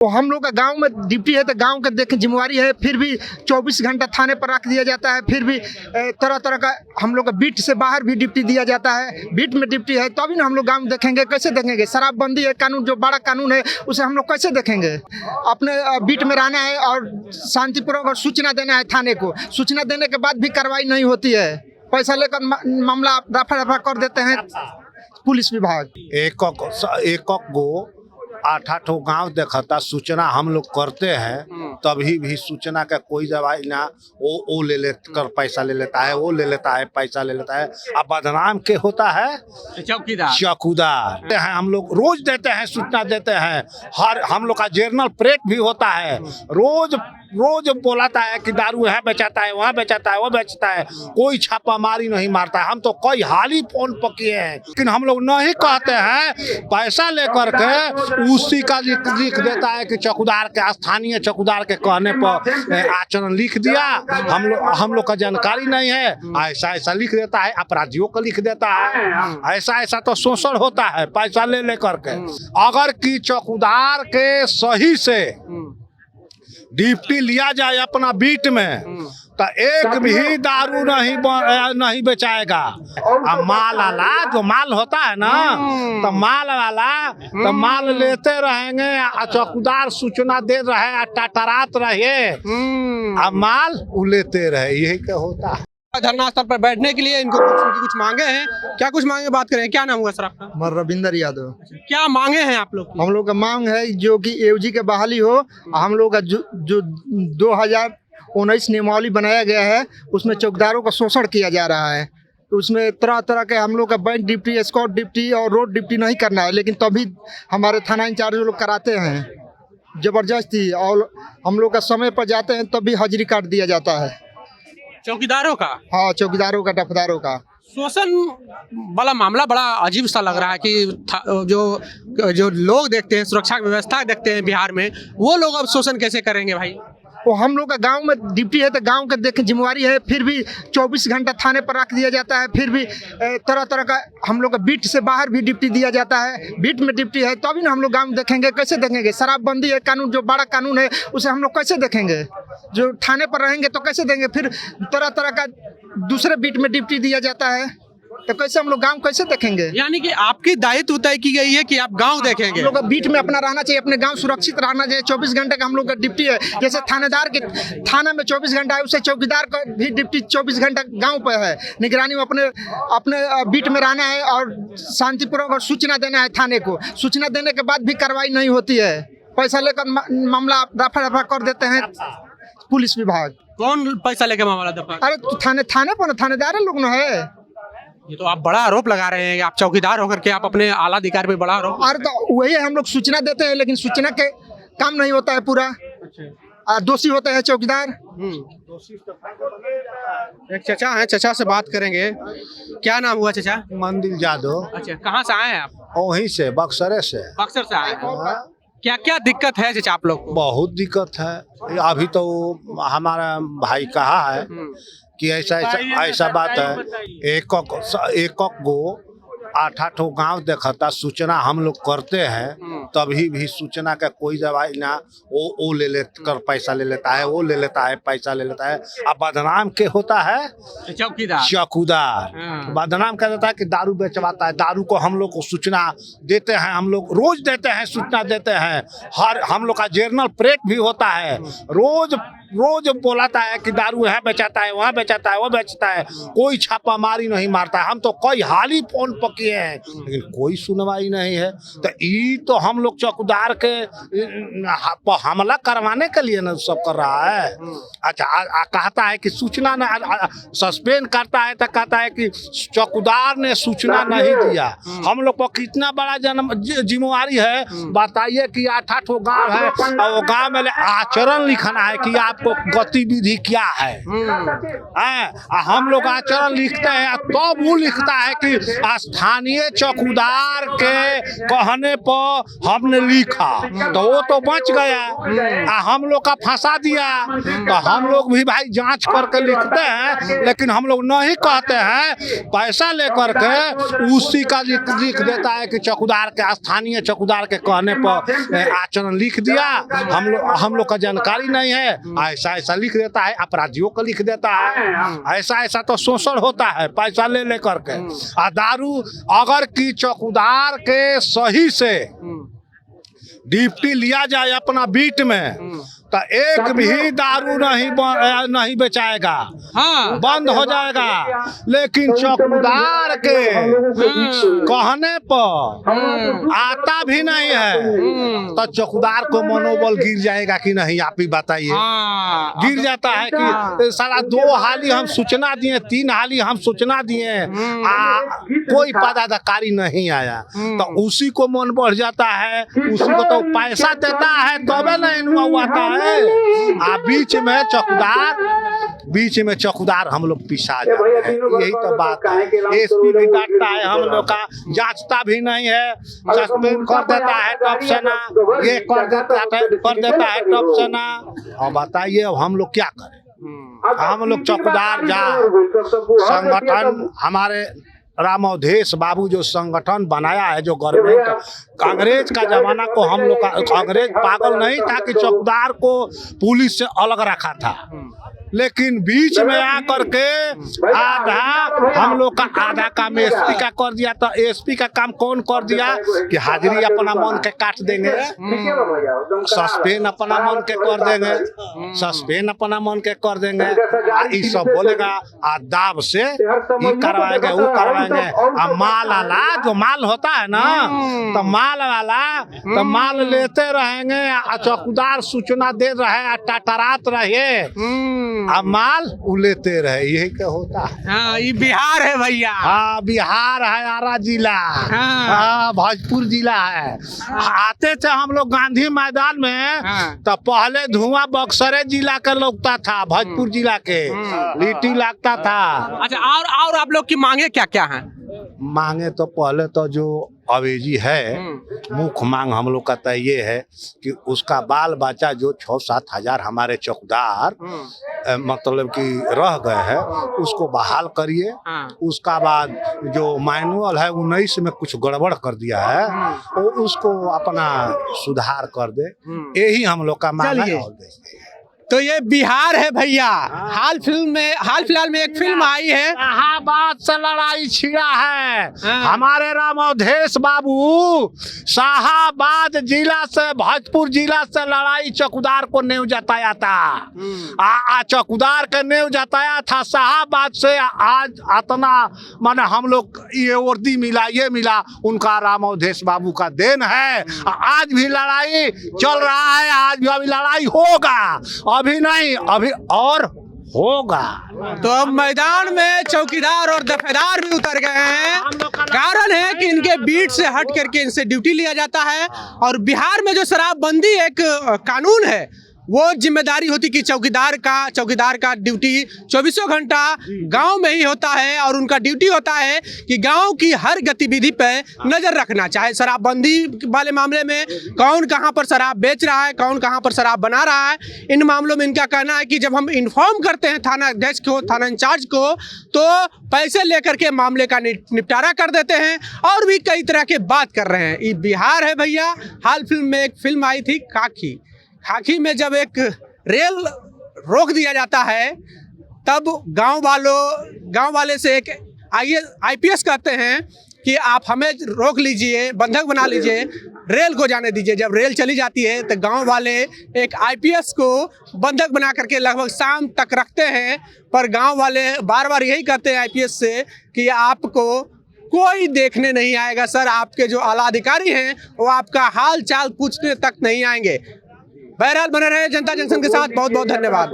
तो हम लोग का गांव में ड्यूटी है तो गांव का देखें जिम्मेवारी है, फिर भी 24 घंटा थाने पर रख दिया जाता है। फिर भी तरह तरह का हम लोग का बीट से बाहर भी ड्यूटी दिया जाता है। बीट में ड्यूटी है तभी ना हम लोग गांव देखेंगे, कैसे देखेंगे? शराबबंदी है कानून, जो बड़ा कानून है उसे हम लोग कैसे देखेंगे? अपने बीट में रहना है और शांतिपूर्वक और सूचना देना है थाने को। सूचना देने के बाद भी कार्रवाई नहीं होती है, पैसा लेकर मामला रफा दफा कर देते हैं पुलिस विभाग। एक गो 8 गांव देखता, सूचना हम लोग करते हैं तभी भी सूचना का कोई जवाब ना। वो ले ले कर पैसा ले लेता है, वो ले लेता है पैसा ले लेता है। अब बदनाम के होता है चौकीदार हैं। हम लोग रोज देते हैं, सूचना देते हैं। हर हम लोग का जर्नल प्लेट भी होता है, रोज बोलाता है कि दारू यहाँ बेचाता है, वहाँ बेचाता है, वो बेचता है। कोई छापामारी नहीं मारता है। हम तो कई हाल ही फोन पर किए हैं, लेकिन हम लोग नहीं कहते हैं। पैसा लेकर के उसी का लिख देता है कि चौकीदार के, स्थानीय चौकीदार के कहने पर आचरण लिख दिया। हम लोग का जानकारी नहीं है, ऐसा ऐसा लिख देता है। अपराधियों को लिख देता है। ऐसा तो शोषण होता है पैसा ले लेकर के। अगर कि चौकीदार के सही से ड्यूटी लिया जाए अपना बीट में, तो एक भी दारू नहीं बेचाएगा। अब माल वाला जो माल होता है ना, तो माल वाला तो माल लेते रहेंगे। चौकीदार सूचना दे रहे, टटरात रहे, अब माल वो लेते रहे। यही क्या होता है। धरना स्थल पर बैठने के लिए इनको कुछ मांगे हैं। क्या कुछ मांगे, बात करें। क्या नाम हुआ सर आपका? मैं रविंदर यादव। क्या मांगे हैं आप लोग? हम लोग का मांग है जो कि एओजी के बहाली हो। हम लोग का जो 2019 नियमावली बनाया गया है उसमें चौकीदारों का शोषण किया जा रहा है। तो उसमें तरह तरह के हम लोग का बैंक ड्यूटी, स्कॉट ड्यूटी और रोड ड्यूटी नहीं करना है, लेकिन तभी हमारे थाना इंचार्ज लोग कराते हैं जबरदस्ती। और हम लोग का समय पर जाते हैं तभी हाजिरी काट दिया जाता है चौकीदारों का। हाँ, चौकीदारों का, दफदारों का शोषण वाला मामला बड़ा अजीब सा लग रहा है कि जो लोग देखते हैं, सुरक्षा व्यवस्था देखते हैं बिहार में, वो लोग अब शोषण कैसे करेंगे भाई? वो हम लोग का गांव में ड्यूटी है तो गांव का देखें जिम्मेवारी है, फिर भी 24 घंटा थाने पर रख दिया जाता है। फिर भी तरह तरह का हम लोग का बीट से बाहर भी ड्यूटी दिया जाता है। बीट में ड्यूटी है तभी ना हम लोग गांव देखेंगे, कैसे देखेंगे? शराबबंदी है कानून, जो बड़ा कानून है उसे हम लोग कैसे देखेंगे? जो थाने पर रहेंगे तो कैसे देंगे? फिर तरह तरह का दूसरे बीट में ड्यूटी दिया जाता है, तो कैसे हम लोग गांव कैसे देखेंगे? यानी कि आपकी दायित्व तय की गई है कि आप गांव देखेंगे। हम लोग का बीट में अपना रहना चाहिए, अपने गांव सुरक्षित रहना चाहिए। 24 घंटे का हम लोग का ड्यूटी है। जैसे थानेदार के थाना में 24 घंटा है, उससे चौकीदार का भी ड्यूटी 24 घंटा गांव पर है। निगरानी में अपने बीट में रहना है और शांतिपूर्वक और सूचना देना है थाने को। सूचना देने के बाद भी कार्रवाई नहीं होती है, पैसा लेकर मामला रफा दफा कर देते हैं पुलिस विभाग। कौन पैसा लेके मामला दफा? अरे तो थाने पर थानेदार लोग न है। ये तो आप बड़ा आरोप लगा रहे हैं कि आप चौकीदार होकर के आप अपने आला अधिकारी पे बड़ा आरोप। अरे तो वही है, हम लोग सूचना देते हैं लेकिन सूचना के काम नहीं होता है पूरा। दोषी होते हैं चौकीदार। एक चचा है, चचा से बात करेंगे। क्या नाम हुआ चचा? मंदिर यादव। अच्छा, कहाँ से आए हैं आप? वहीं से, बक्सर से। बक्सर से आए हैं। क्या क्या दिक्कत है चचा आप लोग? बहुत दिक्कत है। अभी तो हमारा भाई कहा है कि ऐसा बात है। एक गो 8 गांव देखता, सूचना हम लोग करते हैं तभी भी सूचना का कोई जवाब ना। वो ले ले कर पैसा ले लेता है, वो ले लेता है पैसा ले लेता है। अब बदनाम के होता है चौकीदार। बदनाम कर देता है कि दारू बेचवाता है। दारू को हम लोग को सूचना देते हैं, हम लोग रोज देते हैं, सूचना देते हैं। हम लोग का जर्नल प्लेट भी होता है, रोज बोलाता है कि दारू यहाँ बेचाता है, वहाँ बेचाता है, वो बेचता है। कोई छापामारी नहीं मारता है। हम तो कई हाल ही फोन पर किए हैं, लेकिन कोई सुनवाई नहीं है। तो हम लोग चौकीदार के हमला करवाने के लिए ना सब कर रहा है। अच्छा, कहता है कि सूचना ना, सस्पेंड करता है तो कहता है कि चौकीदार ने सूचना नहीं दिया। हम लोग को कितना बड़ा जिम्मेवारी है बताइए कि 8 गाँव है और वो गाँव में आचरण लिखना है कि आप गतिविधि क्या है। हम लोग आचरण लिखते हैं, तब वो लिखता है कि स्थानीय चौकीदार के कहने पर हमने लिखा तो वो तो बच गया, हम लोग का फंसा दिया। तो हम लोग भी भाई जांच करके लिखते हैं, लेकिन हम लोग नहीं कहते हैं, पैसा लेकर के उसी का लिख देता है कि चौकीदार के, स्थानीय चौकीदार के कहने पर आचरण लिख दिया। हम लोग का जानकारी नहीं है, ऐसा ऐसा लिख देता है, अपराधियों को लिख देता है। ऐसा ऐसा तो शोषण होता है पैसा ले लेकर के। दारू अगर की चौकीदार के सही से ड्यूटी लिया जाए अपना बीट में, तो एक भी दारू नहीं बेचाएगा, हाँ। बंद हो जाएगा। लेकिन चौकीदार के कहने पर आता भी नहीं है, तो चौकीदार को मनोबल गिर जाएगा कि नहीं, आप ही बताइए। हाँ। गिर जाता है कि साला 2 हाली हम सूचना दिए, 3 हाली हम सूचना दिए, कोई पदाधिकारी नहीं आया, तो उसी को मन बढ़ जाता है, उसी को तो पैसा देता है तबे नहीं हुआ है। बीच में चौकीदार हम लोग पिसा जाते हैं। यही तो बात है। एसपी भी डांटता है हम लोग का, जांचता भी नहीं है, सस्पेंड कर देता है टॉप सेना, ये कर देता है टॉप सेना। और बताइए अब हम लोग क्या करें? हम लोग चौकीदार जा संगठन हमारे राम अवधेश बाबू जो संगठन बनाया है, जो गवर्नमेंट कांग्रेस का जमाना को हम लोग का, कांग्रेस पागल नहीं था कि चौकीदार को पुलिस से अलग रखा था, लेकिन बीच में आकर के आधा हम लोग का आधा काम एसपी का कर दिया। तो एसपी का काम कौन कर दिया कि हाजिरी अपना मन के काट देंगे, सस्पेंड अपना मन के कर देंगे, सस्पेंड अपना मन के कर देंगे, ये सब बोलेगा दाब से ये करवाएंगे वो करवाएंगे। अब माल वाला जो माल होता है ना, तो माल वाला तो माल लेते रहेंगे, चौकीदार सूचना दे रहे, टटरात रहे, अब माल लेते रहे, यही क्या होता है। हाँ, ये बिहार है भैया। हाँ, बिहार है, आरा जिला, हाँ, भोजपुर जिला है। आते थे हम लोग गांधी मैदान में, तो पहले धुआं बक्सरे जिला का लगता था, भोजपुर जिला के लिट्टी लगता था। अच्छा, और आप लोग की मांगे क्या क्या हैं? मांगे तो पहले तो जो अवेजी है, मुख्य मांग हम लोग का तो ये है कि उसका बाल बच्चा जो 6-7 हजार हमारे चौकीदार मतलब कि रह गए हैं, उसको बहाल करिए। उसका बाद जो मैनुअल है 19 में कुछ गड़बड़ कर दिया है, तो उसको अपना सुधार कर दे, यही हम लोग का मांग है। तो ये बिहार है भैया। हाल फिलहाल में एक फिल्म आई है, शाहाबाद से लड़ाई छिड़ा है। हमारे राम अवधेश बाबू शाहाबाद जिला से, भोजपुर जिला से लड़ाई चौकीदार को नेव जताया था। चौकीदार के नेव जताया था शाहाबाद से। आज इतना माने हम लोग ये वर्दी मिला, ये मिला, उनका राम अवधेश बाबू का देन है। आज भी लड़ाई चल रहा है, आज भी अभी लड़ाई होगा, अभी नहीं अभी और होगा। तो अब मैदान में चौकीदार और दफेदार भी उतर गए हैं। कारण है कि इनके बीट से हट करके इनसे ड्यूटी लिया जाता है। और बिहार में जो शराबबंदी एक कानून है, वो जिम्मेदारी होती कि चौकीदार का ड्यूटी 24 घंटा गांव में ही होता है, और उनका ड्यूटी होता है कि गांव की हर गतिविधि पे नज़र रखना। चाहे शराबबंदी वाले मामले में कौन कहां पर शराब बेच रहा है, कौन कहां पर शराब बना रहा है, इन मामलों में इनका कहना है कि जब हम इन्फॉर्म करते हैं थाना अध्यक्ष को, थाना इंचार्ज को, तो पैसे लेकर के मामले का निपटारा कर देते हैं, और भी कई तरह के बात कर रहे हैं। ये बिहार है भैया। हाल फिल्म में एक फिल्म आई थी खाकी में जब एक रेल रोक दिया जाता है, तब गांव वाले से एक IPS कहते हैं कि आप हमें रोक लीजिए, बंधक बना लीजिए, रेल को जाने दीजिए। जब रेल चली जाती है तो गांव वाले एक IPS को बंधक बना करके लगभग शाम तक रखते हैं, पर गांव वाले बार बार यही कहते हैं IPS से कि आपको कोई देखने नहीं आएगा सर, आपके जो आला अधिकारी हैं वो आपका हाल चाल पूछने तक नहीं आएंगे। बहरहाल बने रहे जनता जंक्शन के साथ। बहुत बहुत धन्यवाद।